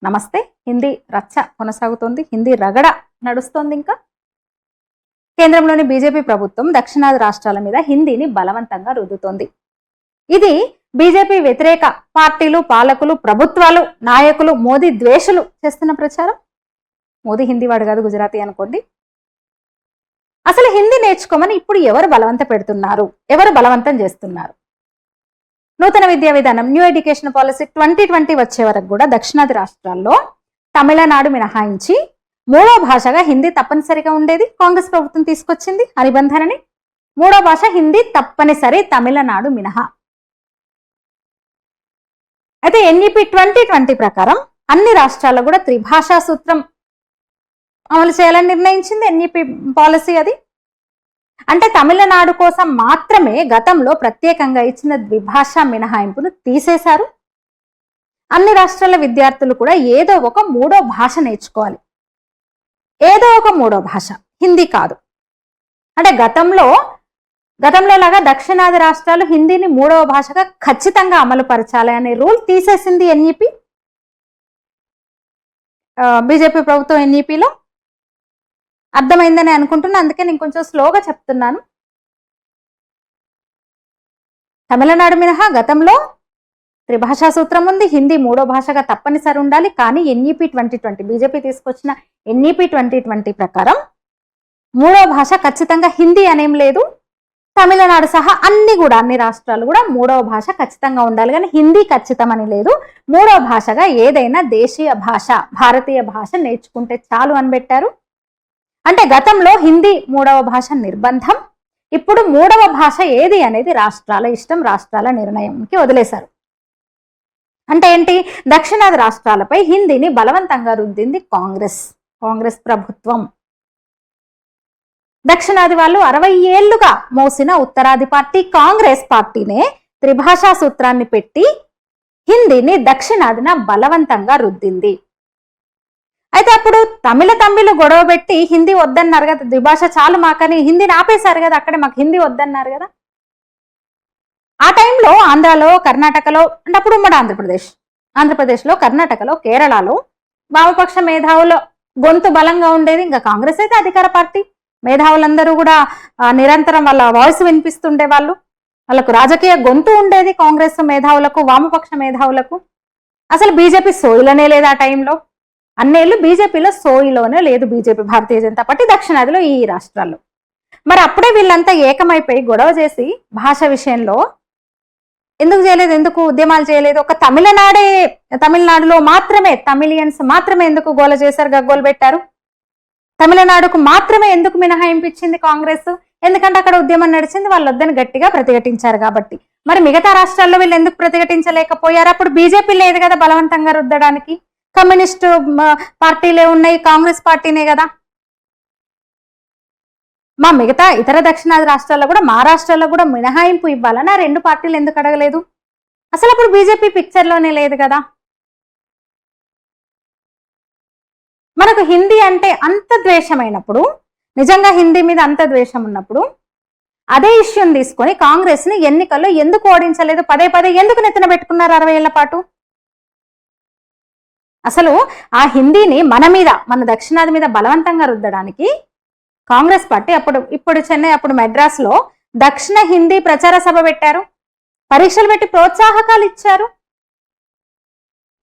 నమస్తే. హిందీ రచ్చ కొనసాగుతోంది, హిందీ రగడ నడుస్తోంది. ఇంకా కేంద్రంలోని బీజేపీ ప్రభుత్వం దక్షిణాది రాష్ట్రాల మీద హిందీని బలవంతంగా రుద్దుతోంది. ఇది బీజేపీ వ్యతిరేక పార్టీలు, పాలకులు, ప్రభుత్వాలు, నాయకులు, మోదీ ద్వేషులు చేస్తున్న ప్రచారం. మోదీ హిందీ వాడు కాదు, గుజరాతీ అనుకోండి. అసలు హిందీ నేర్చుకోమని ఇప్పుడు ఎవరు బలవంత పెడుతున్నారు, ఎవరు బలవంతం చేస్తున్నారు? నూతన విద్యా విధానం, న్యూ ఎడ్యుకేషన్ పాలసీ 2020 వచ్చే వరకు కూడా దక్షిణాది రాష్ట్రాల్లో తమిళనాడు మినహాయించి మూడో భాషగా హిందీ తప్పనిసరిగా ఉండేది. కాంగ్రెస్ ప్రభుత్వం తీసుకొచ్చింది ఆ నిబంధనని. మూడో భాష హిందీ తప్పనిసరి, తమిళనాడు మినహా. అయితే ఎన్ఈపీ 2020 ప్రకారం అన్ని రాష్ట్రాల్లో కూడా త్రిభాషా సూత్రం అమలు చేయాలని నిర్ణయించింది ఎన్ఈపీ పాలసీ. అది అంటే తమిళనాడు కోసం మాత్రమే గతంలో ప్రత్యేకంగా ఇచ్చిన ద్విభాషా మినహాయింపును తీసేశారు. అన్ని రాష్ట్రాల విద్యార్థులు కూడా ఏదో ఒక మూడో భాష నేర్చుకోవాలి. ఏదో ఒక మూడో భాష, హిందీ కాదు. అంటే గతంలో లాగా దక్షిణాది రాష్ట్రాలు హిందీని మూడవ భాషగా ఖచ్చితంగా అమలు పరచాలి అనే రూల్ తీసేసింది ఎన్ఈపీ. బీజేపీ ప్రభుత్వం ఎన్ఈపీలో అర్థమైందని అనుకుంటున్నా, అందుకే నేను కొంచెం స్లోగా చెప్తున్నాను. తమిళనాడు మినహా గతంలో త్రిభాషా సూత్రం ఉంది, హిందీ మూడో భాషగా తప్పనిసరి ఉండాలి. కానీ ఎన్ఈపీ 2020 బీజేపీ తీసుకొచ్చిన ఎన్ఈపీ 2020 ప్రకారం మూడో భాష ఖచ్చితంగా హిందీ అనేం లేదు. తమిళనాడు సహా అన్ని రాష్ట్రాలు కూడా మూడవ భాష ఖచ్చితంగా ఉండాలి, కానీ హిందీ ఖచ్చితమని లేదు. మూడవ భాషగా ఏదైనా దేశీయ భాష, భారతీయ భాష నేర్చుకుంటే చాలు అని పెట్టారు. అంటే గతంలో హిందీ మూడవ భాష నిర్బంధం, ఇప్పుడు మూడవ భాష ఏది అనేది రాష్ట్రాల ఇష్టం, రాష్ట్రాల నిర్ణయంకి వదిలేశారు. అంటే ఏంటి? దక్షిణాది రాష్ట్రాలపై హిందీని బలవంతంగా రుద్దింది కాంగ్రెస్ ప్రభుత్వం. దక్షిణాది వాళ్ళు 60 ఏళ్లుగా మోసిన ఉత్తరాది పార్టీ కాంగ్రెస్ పార్టీనే త్రిభాషా సూత్రాన్ని పెట్టి హిందీని దక్షిణాదిన బలవంతంగా రుద్దింది. అయితే అప్పుడు తమిళ గొడవ పెట్టి హిందీ వద్దన్నారు కదా, ద్విభాష చాలు మాకని హిందీని ఆపేశారు కదా, అక్కడే మాకు హిందీ వద్దన్నారు కదా. ఆ టైంలో ఆంధ్రాలో, కర్ణాటకలో, అంటే అప్పుడు ఉమ్మడి ఆంధ్రప్రదేశ్లో, కర్ణాటకలో, కేరళలో వామపక్ష మేధావుల గొంతు బలంగా ఉండేది. ఇంకా కాంగ్రెస్ అయితే అధికార పార్టీ, మేధావులందరూ కూడా నిరంతరం వాళ్ళ వాయిస్ వినిపిస్తుండే వాళ్ళు, వాళ్ళకు రాజకీయ గొంతు ఉండేది కాంగ్రెస్ మేధావులకు, వామపక్ష మేధావులకు. అసలు బీజేపీ సోయిలోనే లేదు ఆ టైంలో. అన్నేళ్ళు బీజేపీలో సోయిలోనే లేదు బీజేపీ, భారతీయ జనతా పార్టీ దక్షిణాదిలో ఈ రాష్ట్రాల్లో. మరి అప్పుడే వీళ్ళంతా ఏకమైపోయి గొడవ చేసి భాష విషయంలో ఎందుకు చేయలేదు, ఎందుకు ఉద్యమాలు చేయలేదు? ఒక తమిళనాడులో మాత్రమే తమిళియన్స్ మాత్రమే ఎందుకు గోల చేశారు, గగ్గోలు పెట్టారు? తమిళనాడుకు మాత్రమే ఎందుకు మినహాయింపు ఇచ్చింది కాంగ్రెస్? ఎందుకంటే అక్కడ ఉద్యమం నడిచింది, వాళ్ళు వద్దని గట్టిగా ప్రతిఘటించారు కాబట్టి. మరి మిగతా రాష్ట్రాల్లో వీళ్ళు ఎందుకు ప్రతిఘటించలేకపోయారు? అప్పుడు బీజేపీ లేదు కదా బలవంతంగా రుద్దడానికి, కమ్యూనిస్టు పార్టీలే ఉన్నాయి, కాంగ్రెస్ పార్టీనే కదా. మా మిగతా ఇతర దక్షిణాది రాష్ట్రాల్లో కూడా, మహారాష్ట్రలో కూడా మినహాయింపు ఇవ్వాలని ఆ రెండు పార్టీలు ఎందుకు అడగలేదు? అసలు అప్పుడు బీజేపీ పిక్చర్లోనే లేదు కదా. మనకు హిందీ అంటే అంత ద్వేషమైనప్పుడు, నిజంగా హిందీ మీద అంత ద్వేషం ఉన్నప్పుడు అదే ఇష్యూని తీసుకొని కాంగ్రెస్ ని ఎన్నికల్లో ఎందుకు ఓడించలేదు? పదే ఎందుకు నెత్తిన పెట్టుకున్నారు 60 ఏళ్ల పాటు? అసలు ఆ హిందీని మన దక్షిణాది మీద బలవంతంగా రుద్దడానికి కాంగ్రెస్ పార్టీ ఇప్పుడు చెన్నై, అప్పుడు మెడ్రాస్ లో దక్షిణ హిందీ ప్రచార సభ పెట్టారు, పరీక్షలు పెట్టి ప్రోత్సాహకాలు ఇచ్చారు.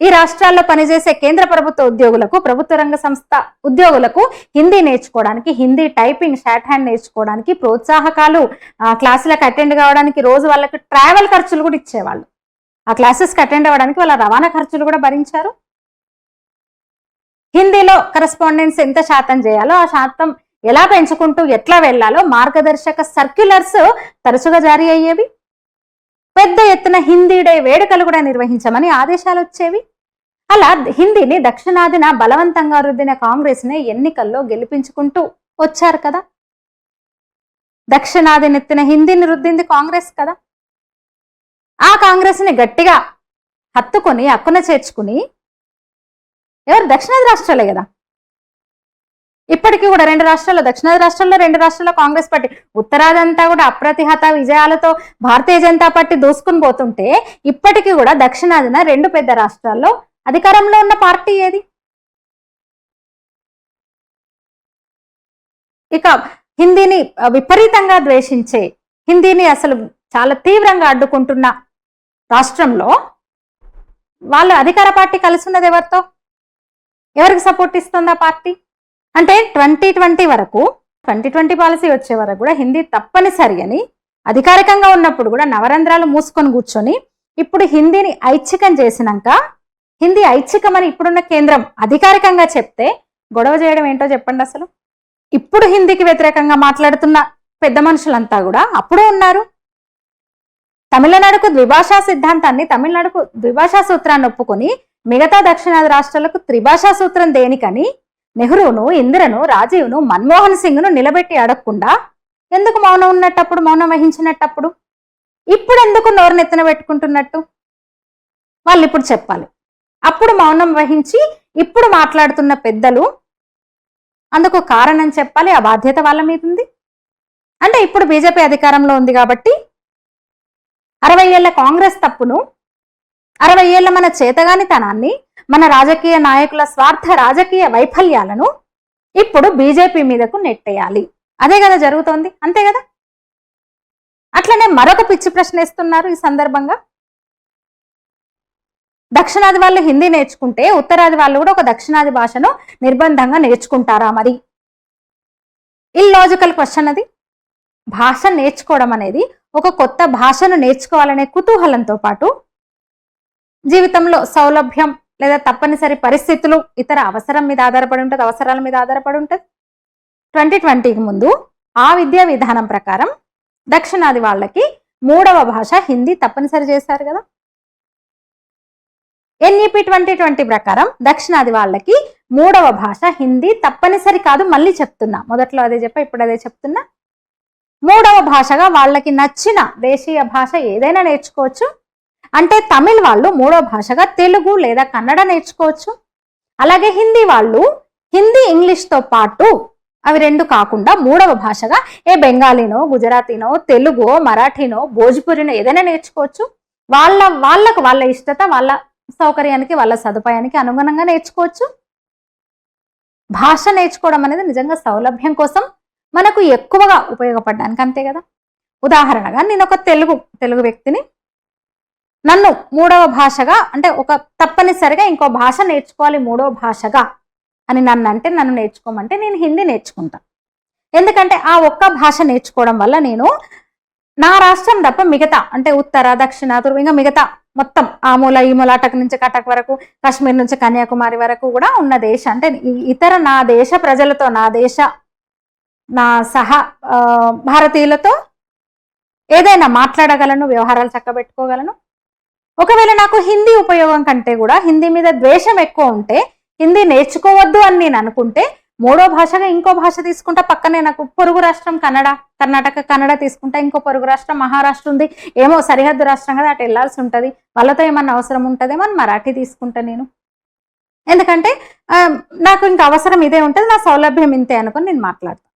ఈ రాష్ట్రాల్లో పనిచేసే కేంద్ర ప్రభుత్వ ఉద్యోగులకు, ప్రభుత్వ రంగ సంస్థ ఉద్యోగులకు హిందీ నేర్చుకోవడానికి, హిందీ టైపింగ్, షార్ట్ హ్యాండ్ నేర్చుకోవడానికి ప్రోత్సాహకాలు, క్లాసులకు అటెండ్ కావడానికి రోజు వాళ్ళకి ట్రావెల్ ఖర్చులు కూడా ఇచ్చేవాళ్ళు. ఆ క్లాసెస్కి అటెండ్ అవ్వడానికి వాళ్ళ రవాణా ఖర్చులు కూడా భరించారు. హిందీలో కరెస్పాండెన్స్ ఎంత శాతం చేయాలో, ఆ శాతం ఎలా పెంచుకుంటూ ఎట్లా వెళ్లాలో మార్గదర్శక సర్క్యులర్స్ తరచుగా జారీ అయ్యేవి. పెద్ద ఎత్తున హిందీ డే వేడుకలు కూడా నిర్వహించమని ఆదేశాలు వచ్చేవి. అలా హిందీని దక్షిణాదిన బలవంతంగా రుద్దిన కాంగ్రెస్ ని ఎన్నికల్లో గెలిపించుకుంటూ వచ్చారు కదా. దక్షిణాదినెత్తిన హిందీని రుద్దింది కాంగ్రెస్ కదా. ఆ కాంగ్రెస్ ని గట్టిగా హత్తుకొని అక్కున చేర్చుకుని ఎవరు? దక్షిణాది రాష్ట్రాలే కదా. ఇప్పటికీ కూడా 2 రాష్ట్రాల్లో, దక్షిణాది రాష్ట్రాల్లో 2 రాష్ట్రాల్లో కాంగ్రెస్ పార్టీ, ఉత్తరాదంతా కూడా అప్రతిహత విజయాలతో భారతీయ జనతా పార్టీ దూసుకుని పోతుంటే ఇప్పటికీ కూడా దక్షిణాదిన 2 పెద్ద రాష్ట్రాల్లో అధికారంలో ఉన్న పార్టీ ఏది? ఇక హిందీని విపరీతంగా ద్వేషించే, హిందీని అసలు చాలా తీవ్రంగా అడ్డుకుంటున్న రాష్ట్రంలో వాళ్ళు అధికార పార్టీ కలిసి ఉన్నది ఎవరితో? ఎవరికి సపోర్ట్ ఇస్తుంది ఆ పార్టీ? అంటే 2020 వరకు, 2020 పాలసీ వచ్చే వరకు కూడా హిందీ తప్పనిసరి అని అధికారికంగా ఉన్నప్పుడు కూడా నవరంధ్రాలు మూసుకొని కూర్చొని, ఇప్పుడు హిందీని ఐచ్ఛికం చేసినాక, హిందీ ఐచ్ఛికమని ఇప్పుడున్న కేంద్రం అధికారికంగా చెప్తే గొడవ చేయడం ఏంటో చెప్పండి అసలు. ఇప్పుడు హిందీకి వ్యతిరేకంగా మాట్లాడుతున్న పెద్ద మనుషులంతా కూడా అప్పుడే ఉన్నారు. తమిళనాడుకు ద్విభాషా సిద్ధాంతాన్ని, తమిళనాడుకు ద్విభాషా సూత్రాన్ని ఒప్పుకొని మిగతా దక్షిణాది రాష్ట్రాలకు త్రిభాషా సూత్రం దేనికని నెహ్రూను, ఇందిరను, రాజీవ్ను, మన్మోహన్ సింగ్ను నిలబెట్టి అడగకుండా ఎందుకు మౌనం ఉన్నట్టప్పుడు, మౌనం వహించినట్టప్పుడు? ఇప్పుడు ఎందుకు నోరు నెత్తిన పెట్టుకుంటున్నట్టు? వాళ్ళు ఇప్పుడు చెప్పాలి. అప్పుడు మౌనం వహించి ఇప్పుడు మాట్లాడుతున్న పెద్దలు అందుకు కారణం చెప్పాలి. ఆ బాధ్యత వాళ్ళ మీద ఉంది. అంటే ఇప్పుడు బీజేపీ అధికారంలో ఉంది కాబట్టి 60 ఏళ్ల కాంగ్రెస్ తప్పును, 60 ఏళ్ల మన చేతగానితనాన్ని, మన రాజకీయ నాయకుల స్వార్థ రాజకీయ వైఫల్యాలను ఇప్పుడు బీజేపీ మీదకు నెట్టేయాలి. అదే కదా జరుగుతోంది, అంతే కదా. అట్లనే మరొక పిచ్చి ప్రశ్న ఇస్తున్నారు ఈ సందర్భంగా. దక్షిణాది వాళ్ళు హిందీ నేర్చుకుంటే ఉత్తరాది వాళ్ళు కూడా ఒక దక్షిణాది భాషను నిర్బంధంగా నేర్చుకుంటారా? మరి ఇల్లాజికల్ క్వశ్చన్ అది. భాష నేర్చుకోవడం అనేది, ఒక కొత్త భాషను నేర్చుకోవాలనే కుతూహలంతో పాటు జీవితంలో సౌలభ్యం లేదా తప్పనిసరి పరిస్థితులు, ఇతర అవసరం మీద ఆధారపడి ఉంటుంది, అవసరాల మీద ఆధారపడి ఉంటుంది. 2020కి ముందు ఆ విద్యా విధానం ప్రకారం దక్షిణాది వాళ్ళకి 3వ భాష హిందీ తప్పనిసరి చేశారు కదా. NEP 2020 ప్రకారం దక్షిణాది వాళ్ళకి 3వ భాష హిందీ తప్పనిసరి కాదు. మళ్ళీ చెప్తున్నా, మొదట్లో అదే చెప్పా, ఇప్పుడు అదే చెప్తున్నా. 3వ భాషగా వాళ్ళకి నచ్చిన దేశీయ భాష ఏదైనా నేర్చుకోవచ్చు. అంటే తమిళ్ వాళ్ళు 3వ భాషగా తెలుగు లేదా కన్నడ నేర్చుకోవచ్చు. అలాగే హిందీ వాళ్ళు హిందీ ఇంగ్లీష్తో పాటు అవి 2 కాకుండా 3వ భాషగా బెంగాలీనో, గుజరాతీనో, తెలుగో, మరాఠీనో, భోజ్పురినో ఏదైనా నేర్చుకోవచ్చు. వాళ్ళకు వాళ్ళ ఇష్టత, వాళ్ళ సౌకర్యానికి, వాళ్ళ సదుపాయానికి అనుగుణంగా నేర్చుకోవచ్చు. భాష నేర్చుకోవడం అనేది నిజంగా సౌలభ్యం కోసం, మనకు ఎక్కువగా ఉపయోగపడడానికి, అంతే కదా. ఉదాహరణగా నేను ఒక తెలుగు వ్యక్తిని, నన్ను 3వ భాషగా, అంటే ఒక తప్పనిసరిగా ఇంకో భాష నేర్చుకోవాలి 3వ భాషగా అని నన్ను నేర్చుకోమంటే నేను హిందీ నేర్చుకుంటా. ఎందుకంటే ఆ ఒక్క భాష నేర్చుకోవడం వల్ల నేను నా రాష్ట్రం తప్ప మిగతా, అంటే ఉత్తర, దక్షిణ, ఇంకా మిగతా మొత్తం ఆ మూల ఈ మూల, అటక్ నుంచి కటక్ వరకు, కాశ్మీర్ నుంచి కన్యాకుమారి వరకు కూడా ఉన్న దేశ, అంటే ఇతర నా దేశ ప్రజలతో, నా సహా భారతీయులతో ఏదైనా మాట్లాడగలను, వ్యవహారాలు చక్కబెట్టుకోగలను. ఒకవేళ నాకు హిందీ ఉపయోగం కంటే కూడా హిందీ మీద ద్వేషం ఎక్కువ ఉంటే, హిందీ నేర్చుకోవద్దు అని నేను అనుకుంటే 3వ భాషగా ఇంకో భాష తీసుకుంటా. పక్కనే నాకు పొరుగు రాష్ట్రం కర్ణాటక కన్నడ తీసుకుంటా. ఇంకో పొరుగు రాష్ట్రం మహారాష్ట్ర ఉంది, ఏమో సరిహద్దు రాష్ట్రం కదా, అటు వెళ్లాల్సి ఉంటుంది, వాళ్ళతో ఏమన్నా అవసరం ఉంటుందేమో అని మరాఠీ తీసుకుంటా నేను. ఎందుకంటే నాకు ఇంకా అవసరం ఇదే ఉంటుంది, నా సౌలభ్యం ఇంతే అనుకుని నేను మాట్లాడతాను,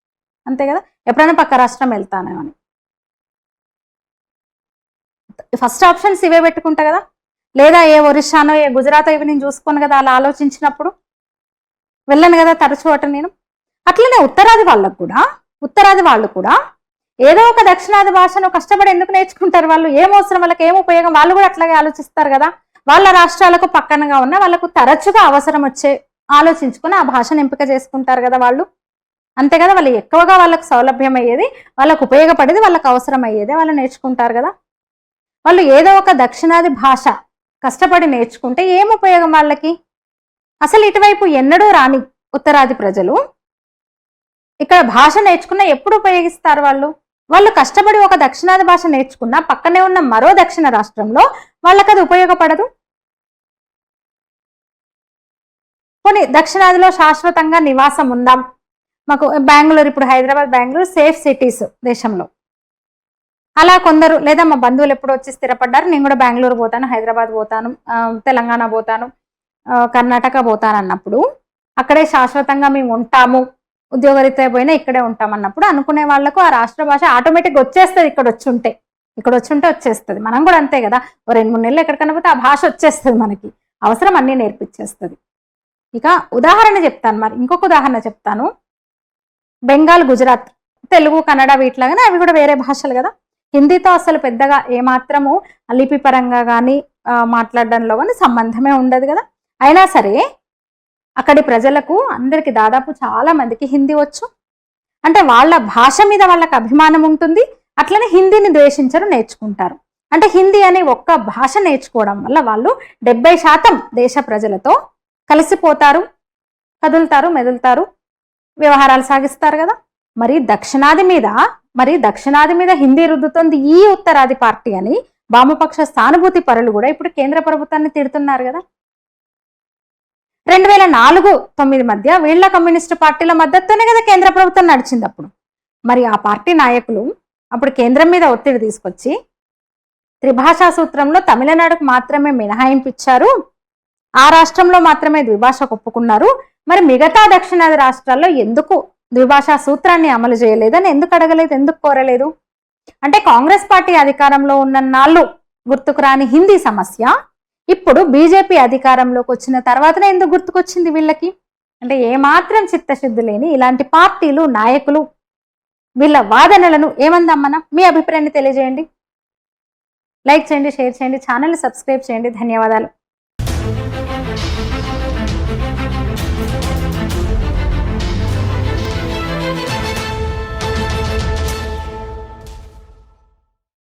అంతే కదా. ఎప్పుడైనా పక్క రాష్ట్రం వెళ్తాను అని ఫస్ట్ ఆప్షన్స్ ఇవే పెట్టుకుంటా కదా. లేదా ఒరిస్సానో గుజరాత్ ఇవి నేను చూసుకోను కదా, అలా ఆలోచించినప్పుడు వెళ్ళను కదా తరచు అటు నేను. అట్లనే ఉత్తరాది వాళ్ళు కూడా ఏదో ఒక దక్షిణాది భాషను కష్టపడి ఎందుకు నేర్చుకుంటారు? వాళ్ళు ఏం అవసరం, వాళ్ళకి ఏం ఉపయోగం, వాళ్ళు కూడా అట్లాగే ఆలోచిస్తారు కదా. వాళ్ళ రాష్ట్రాలకు పక్కనగా ఉన్న వాళ్ళకు తరచుగా అవసరం వచ్చే ఆలోచించుకొని ఆ భాషను ఎంపిక చేసుకుంటారు కదా వాళ్ళు, అంతే కదా. వాళ్ళు ఎక్కువగా వాళ్ళకు సౌలభ్యం అయ్యేది, వాళ్ళకు ఉపయోగపడేది, వాళ్ళకు అవసరం అయ్యేది వాళ్ళు నేర్చుకుంటారు కదా. వాళ్ళు ఏదో ఒక దక్షిణాది భాష కష్టపడి నేర్చుకుంటే ఏం ఉపయోగం వాళ్ళకి? అసలు ఇటువైపు ఎన్నడూ రాని ఉత్తరాది ప్రజలు ఇక్కడ భాష నేర్చుకున్న ఎప్పుడు ఉపయోగిస్తారు? వాళ్ళు కష్టపడి ఒక దక్షిణాది భాష నేర్చుకున్నా పక్కనే ఉన్న మరో దక్షిణ రాష్ట్రంలో వాళ్ళకి అది ఉపయోగపడదు. కొన్ని దక్షిణాదిలో శాశ్వతంగా నివాసం ఉందాం, మాకు బెంగళూరు, ఇప్పుడు హైదరాబాద్, బెంగళూరు సేఫ్ సిటీస్ దేశంలో, అలా కొందరు, లేదా మా బంధువులు ఎప్పుడు వచ్చి స్థిరపడ్డారు, నేను కూడా బెంగళూరు పోతాను, హైదరాబాద్ పోతాను, తెలంగాణ పోతాను, కర్ణాటక పోతాను అన్నప్పుడు అక్కడే శాశ్వతంగా మేము ఉంటాము, ఉద్యోగరీత్యా పోయినా ఇక్కడే ఉంటామన్నప్పుడు అనుకునే వాళ్లకు ఆ రాష్ట్ర భాష ఆటోమేటిక్గా వచ్చేస్తుంది. ఇక్కడ వచ్చి ఉంటే వచ్చేస్తుంది. మనం కూడా అంతే కదా, ఓ 2-3 నెలలు ఎక్కడికన్నా పోతే ఆ భాష వచ్చేస్తుంది, మనకి అవసరం అన్నీ నేర్పించేస్తుంది. ఇక ఉదాహరణ చెప్తాను, మరి ఇంకొక ఉదాహరణ చెప్తాను. బెంగాల్, గుజరాత్, తెలుగు, కన్నడ వీటిలాగానే అవి కూడా వేరే భాషలు కదా. హిందీతో అసలు పెద్దగా ఏమాత్రము లిపి పరంగా కానీ మాట్లాడడంలో కానీ సంబంధమే ఉండదు కదా. అయినా సరే అక్కడి ప్రజలకు అందరికి దాదాపు చాలా మందికి హిందీ వచ్చు. అంటే వాళ్ళ భాష మీద వాళ్ళకి అభిమానం ఉంటుంది. అట్లనే హిందీని ద్వేషించరు, నేర్చుకుంటారు. అంటే హిందీ అనే ఒక్క భాష నేర్చుకోవడం వల్ల వాళ్ళు 70% దేశ ప్రజలతో కలిసిపోతారు, కదులుతారు, మెదులుతారు, వ్యవహారాలు సాగిస్తారు కదా. మరి దక్షిణాది మీద హిందీ రుద్దుతోంది ఈ ఉత్తరాది పార్టీ అని వామపక్ష సానుభూతి పరులు కూడా ఇప్పుడు కేంద్ర ప్రభుత్వాన్ని తిడుతున్నారు కదా. 2004-9 మధ్య వీళ్ళ కమ్యూనిస్టు పార్టీల మద్దతుతోనే కదా కేంద్ర ప్రభుత్వం నడిచింది అప్పుడు. మరి ఆ పార్టీ నాయకులు అప్పుడు కేంద్రం మీద ఒత్తిడి తీసుకొచ్చి త్రిభాషా సూత్రంలో తమిళనాడుకు మాత్రమే మినహాయింపు ఇచ్చారు, ఆ రాష్ట్రంలో మాత్రమే ద్విభాషకు ఒప్పుకున్నారు. మరి మిగతా దక్షిణాది రాష్ట్రాల్లో ఎందుకు ద్విభాషా సూత్రాన్ని అమలు చేయలేదని ఎందుకు అడగలేదు, ఎందుకు కోరలేదు? అంటే కాంగ్రెస్ పార్టీ అధికారంలో ఉన్న నాళ్ళు గుర్తుకు రాని హిందీ సమస్య ఇప్పుడు బీజేపీ అధికారంలోకి వచ్చిన తర్వాతనే ఎందుకు గుర్తుకొచ్చింది వీళ్ళకి? అంటే ఏమాత్రం చిత్తశుద్ధి లేని ఇలాంటి పార్టీలు, నాయకులు, వీళ్ళ వాదనలను ఏమందమ్మనా? మీ అభిప్రాయాన్ని తెలియజేయండి. లైక్ చేయండి, షేర్ చేయండి, ఛానల్ని సబ్స్క్రైబ్ చేయండి. ధన్యవాదాలు.